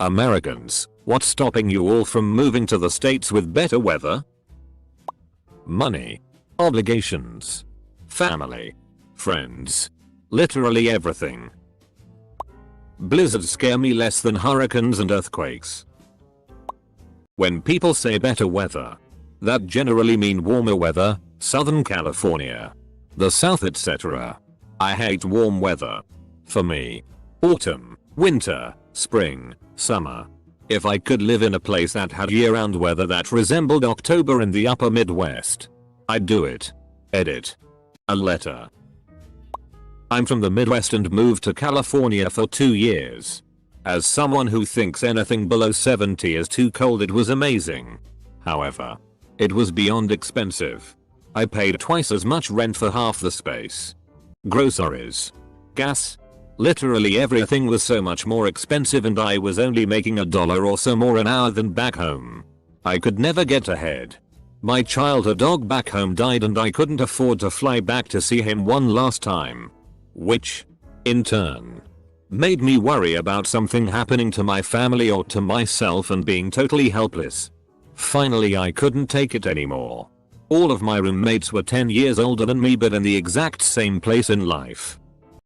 Americans, what's stopping you all from moving to the States with better weather? Money. Obligations. Family. Friends. Literally everything. Blizzards scare me less than hurricanes and earthquakes. When people say better weather, that generally mean warmer weather, Southern California, the South, etc. I hate warm weather. For me, autumn, winter, spring, summer. If I could live in a place that had year-round weather that resembled October in the upper Midwest, I'd do it. Edit. A letter. I'm from the Midwest and moved to California for 2 years. As someone who thinks anything below 70 is too cold, it was amazing. However, it was beyond expensive. I paid twice as much rent for half the space. Groceries, gas, literally everything was so much more expensive, and I was only making $1 or so more an hour than back home. I could never get ahead. My childhood dog back home died and I couldn't afford to fly back to see him one last time. Which, in turn, made me worry about something happening to my family or to myself and being totally helpless. Finally, I couldn't take it anymore. All of my roommates were 10 years older than me, but in the exact same place in life.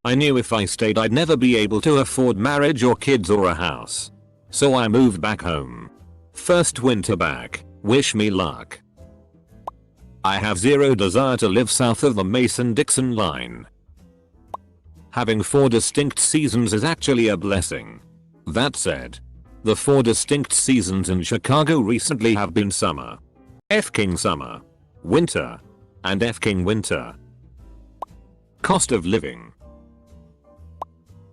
I knew if I stayed I'd never be able to afford marriage or kids or a house. So I moved back home. First winter back, wish me luck. I have zero desire to live south of the Mason-Dixon line. Having 4 distinct seasons is actually a blessing. That said, the 4 distinct seasons in Chicago recently have been summer, F-king summer, winter, and F-king winter. Cost of living.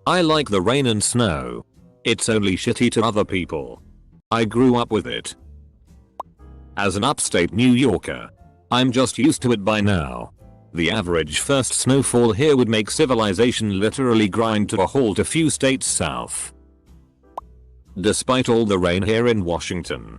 I like the rain and snow. It's only shitty to other people. I grew up with it. As an upstate New Yorker, I'm just used to it by now. The average first snowfall here would make civilization literally grind to a halt a few states south. Despite all the rain here in Washington,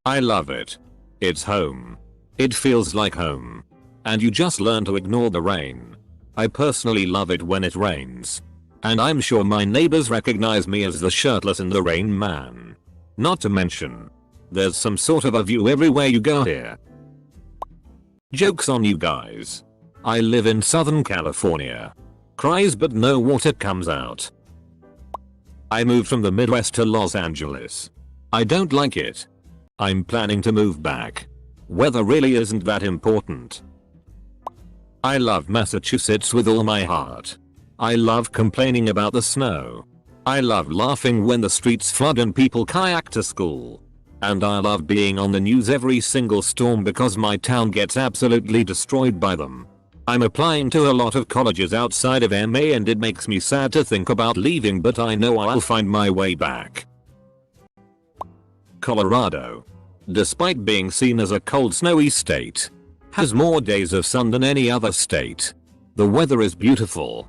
I love it. It's home. It feels like home. And you just learn to ignore the rain. I personally love it when it rains. And I'm sure my neighbors recognize me as the shirtless in the rain man. Not to mention, there's some sort of a view everywhere you go here. Joke's on you guys. I live in Southern California. Cries but no water comes out. I moved from the Midwest to Los Angeles. I don't like it. I'm planning to move back. Weather really isn't that important. I love Massachusetts with all my heart. I love complaining about the snow. I love laughing when the streets flood and people kayak to school. And I love being on the news every single storm because my town gets absolutely destroyed by them. I'm applying to a lot of colleges outside of MA and it makes me sad to think about leaving, but I know I'll find my way back. Colorado, despite being seen as a cold snowy state, has more days of sun than any other state. The weather is beautiful.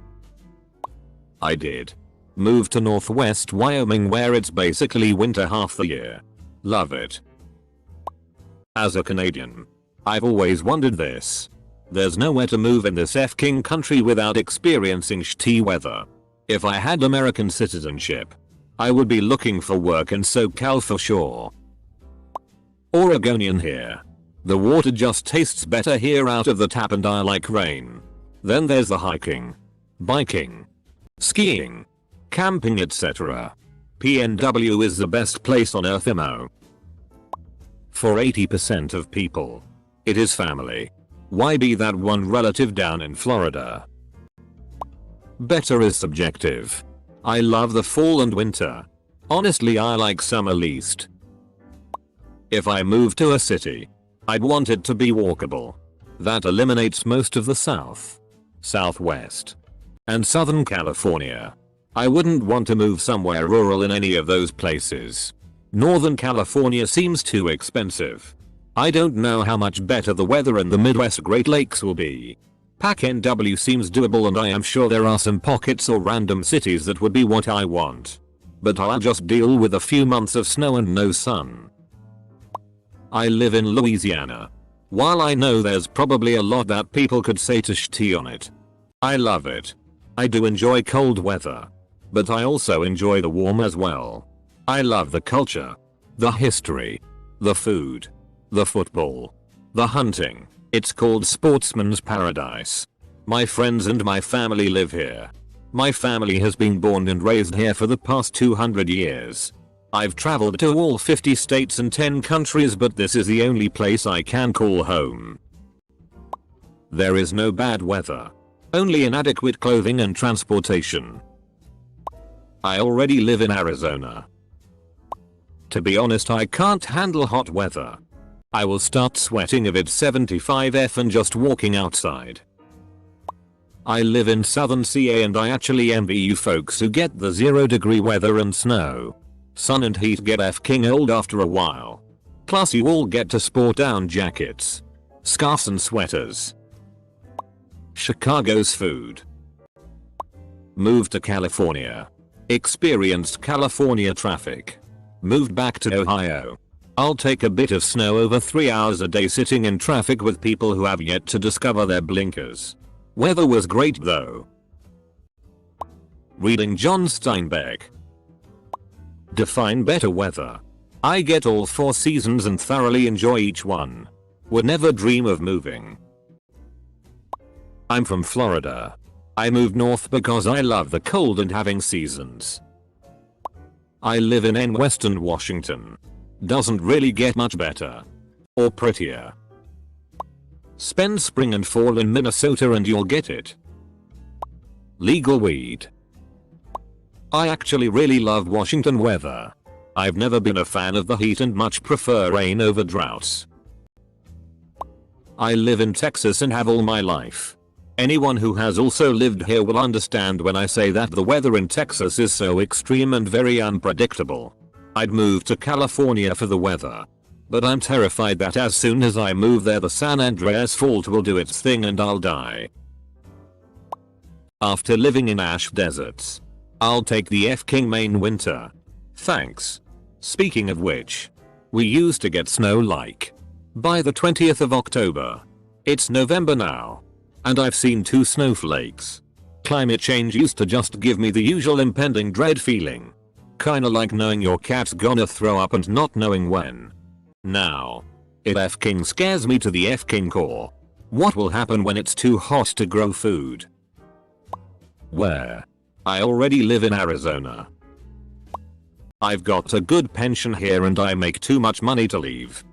I did move to Northwest Wyoming where it's basically winter half the year. Love it. As a Canadian, I've always wondered this. There's nowhere to move in this F-king country without experiencing shitty weather. If I had American citizenship, I would be looking for work in SoCal for sure. Oregonian here. The water just tastes better here out of the tap and I like rain. Then there's the hiking, biking, skiing, camping, etc. PNW is the best place on earth mo. For 80% of people, it is family. Why be that one relative down in Florida? Better is subjective. I love the fall and winter. Honestly, I like summer least. If I moved to a city, I'd want it to be walkable. That eliminates most of the South, Southwest, and Southern California. I wouldn't want to move somewhere rural in any of those places. Northern California seems too expensive. I don't know how much better the weather in the Midwest Great Lakes will be. PAC-NW seems doable and I am sure there are some pockets or random cities that would be what I want. But I'll just deal with a few months of snow and no sun. I live in Louisiana. While I know there's probably a lot that people could say to shitty on it, I love it. I do enjoy cold weather. But I also enjoy the warm as well. I love the culture, the history, the food, the football, the hunting. It's called Sportsman's Paradise. My friends and my family live here. My family has been born and raised here for the past 200 years. I've traveled to all 50 states and 10 countries, but this is the only place I can call home. There is no bad weather. Only inadequate clothing and transportation. I already live in Arizona. To be honest, I can't handle hot weather. I will start sweating if it's 75°F and just walking outside. I live in southern CA and I actually envy you folks who get the 0-degree weather and snow. Sun and heat get f***ing old after a while. Plus you all get to sport down jackets, scarves and sweaters. Chicago's food. Moved to California. Experienced California traffic. Moved back to Ohio. I'll take a bit of snow over 3 hours a day sitting in traffic with people who have yet to discover their blinkers. Weather was great though. Reading John Steinbeck. Define better weather. I get all 4 seasons and thoroughly enjoy each one. Would never dream of moving. I'm from Florida. I moved north because I love the cold and having seasons. I live in Western Washington. Doesn't really get much better. Or prettier. Spend spring and fall in Minnesota and you'll get it. Legal weed. I actually really love Washington weather. I've never been a fan of the heat and much prefer rain over droughts. I live in Texas and have all my life. Anyone who has also lived here will understand when I say that the weather in Texas is so extreme and very unpredictable. I'd move to California for the weather. But I'm terrified that as soon as I move there the San Andreas fault will do its thing and I'll die. After living in ash deserts, I'll take the f***ing Maine winter. Thanks. Speaking of which, we used to get snow like by the 20th of October. It's November now. And I've seen 2 snowflakes. Climate change used to just give me the usual impending dread feeling. Kinda like knowing your cat's gonna throw up and not knowing when. Now, it f***ing scares me to the f***ing core. What will happen when it's too hot to grow food? Where? I already live in Arizona. I've got a good pension here and I make too much money to leave.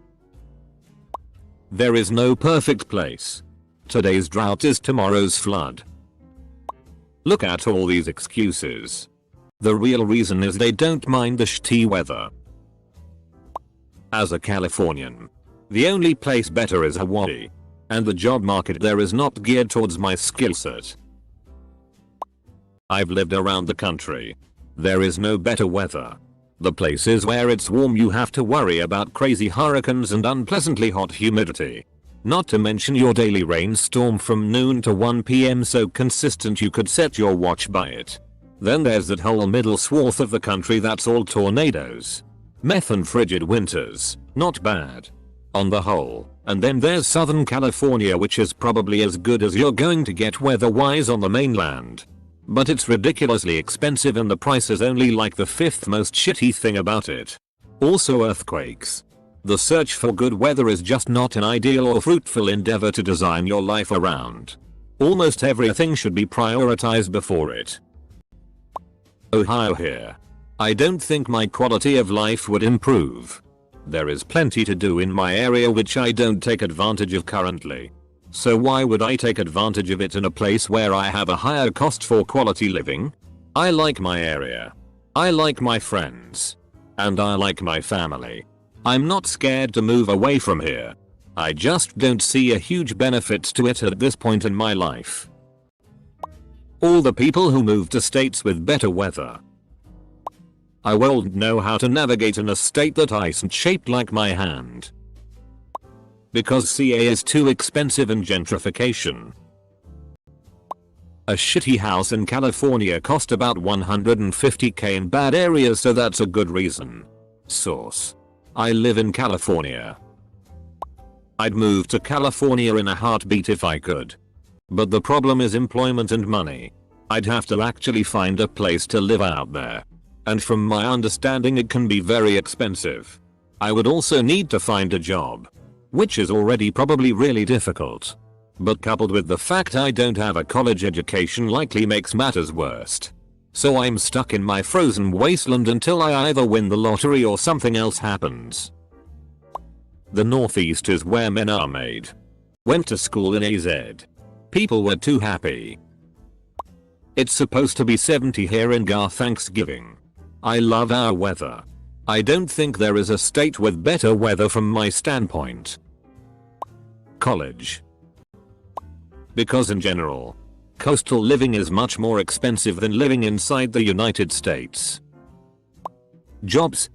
There is no perfect place. Today's drought is tomorrow's flood. Look at all these excuses. The real reason is they don't mind the shitty weather. As a Californian, the only place better is Hawaii. And the job market there is not geared towards my skill set. I've lived around the country. There is no better weather. The places where it's warm you have to worry about crazy hurricanes and unpleasantly hot humidity. Not to mention your daily rainstorm from noon to 1 PM so consistent you could set your watch by it. Then there's that whole middle swath of the country that's all tornadoes. Meth and frigid winters, not bad. On the whole. And then there's Southern California, which is probably as good as you're going to get weather-wise on the mainland. But it's ridiculously expensive and the price is only like the 5th most shitty thing about it. Also earthquakes. The search for good weather is just not an ideal or fruitful endeavor to design your life around. Almost everything should be prioritized before it. Ohio here. I don't think my quality of life would improve. There is plenty to do in my area which I don't take advantage of currently. So why would I take advantage of it in a place where I have a higher cost for quality living? I like my area. I like my friends. And I like my family. I'm not scared to move away from here. I just don't see a huge benefit to it at this point in my life. All the people who move to states with better weather. I won't know how to navigate in a state that isn't shaped like my hand. Because CA is too expensive and gentrification. A shitty house in California cost about $150K in bad areas, so that's a good reason. Source. I live in California. I'd move to California in a heartbeat if I could. But the problem is employment and money. I'd have to actually find a place to live out there. And from my understanding it can be very expensive. I would also need to find a job, which is already probably really difficult. But coupled with the fact I don't have a college education likely makes matters worse. So I'm stuck in my frozen wasteland until I either win the lottery or something else happens. The Northeast is where men are made. Went to school in AZ. People were too happy. It's supposed to be 70 here in Gar Thanksgiving. I love our weather. I don't think there is a state with better weather from my standpoint. College. Because in general, coastal living is much more expensive than living inside the United States. Jobs.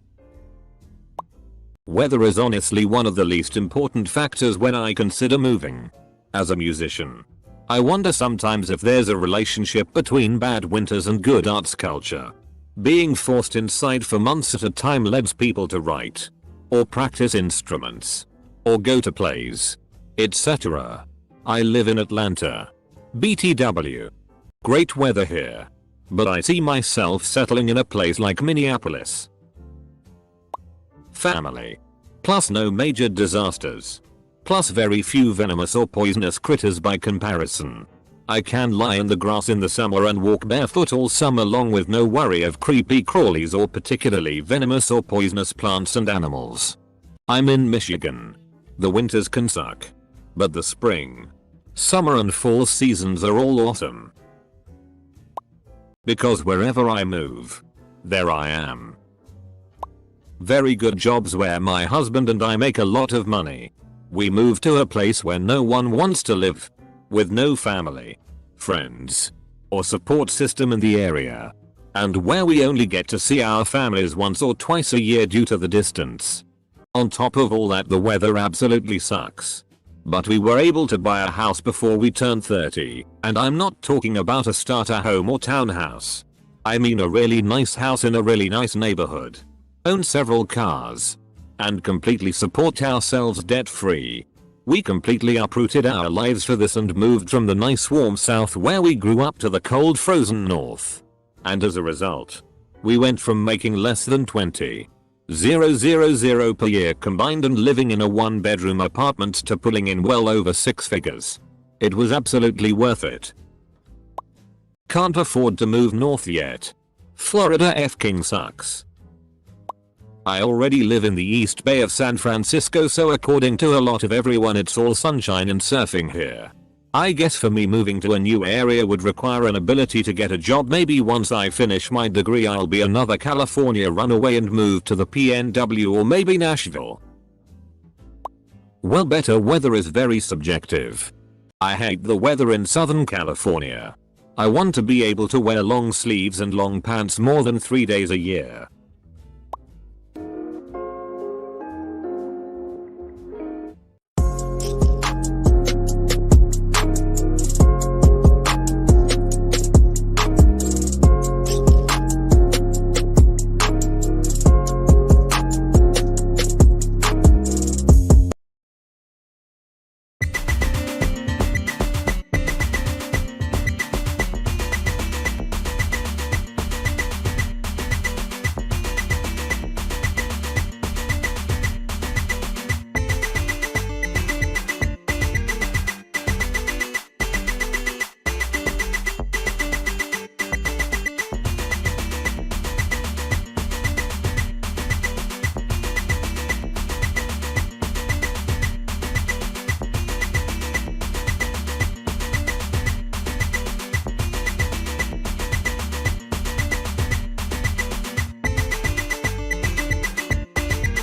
Weather is honestly one of the least important factors when I consider moving. As a musician, I wonder sometimes if there's a relationship between bad winters and good arts culture. Being forced inside for months at a time leads people to write, or practice instruments, or go to plays, etc. I live in Atlanta. BTW. Great weather here. But I see myself settling in a place like Minneapolis. Family. Plus no major disasters. Plus very few venomous or poisonous critters by comparison. I can lie in the grass in the summer and walk barefoot all summer long with no worry of creepy crawlies or particularly venomous or poisonous plants and animals. I'm in Michigan. The winters can suck. But the spring, summer and fall seasons are all awesome. Because wherever I move, there I am. Very good jobs where my husband and I make a lot of money. We move to a place where no one wants to live. With no family, friends, or support system in the area. And where we only get to see our families once or twice a year due to the distance. On top of all that, the weather absolutely sucks. But we were able to buy a house before we turned 30, and I'm not talking about a starter home or townhouse. I mean a really nice house in a really nice neighborhood. Own several cars. And completely support ourselves debt free. We completely uprooted our lives for this and moved from the nice warm south where we grew up to the cold frozen north. And as a result, we went from making less than $20,000 per year combined and living in a 1-bedroom apartment to pulling in well over 6 figures. It was absolutely worth it. Can't afford to move north yet. Florida f***ing sucks. I already live in the East Bay of San Francisco, so according to a lot of everyone it's all sunshine and surfing here. I guess for me moving to a new area would require an ability to get a job. Maybe once I finish my degree I'll be another California runaway and move to the PNW or maybe Nashville. Well, better weather is very subjective. I hate the weather in Southern California. I want to be able to wear long sleeves and long pants more than 3 days a year.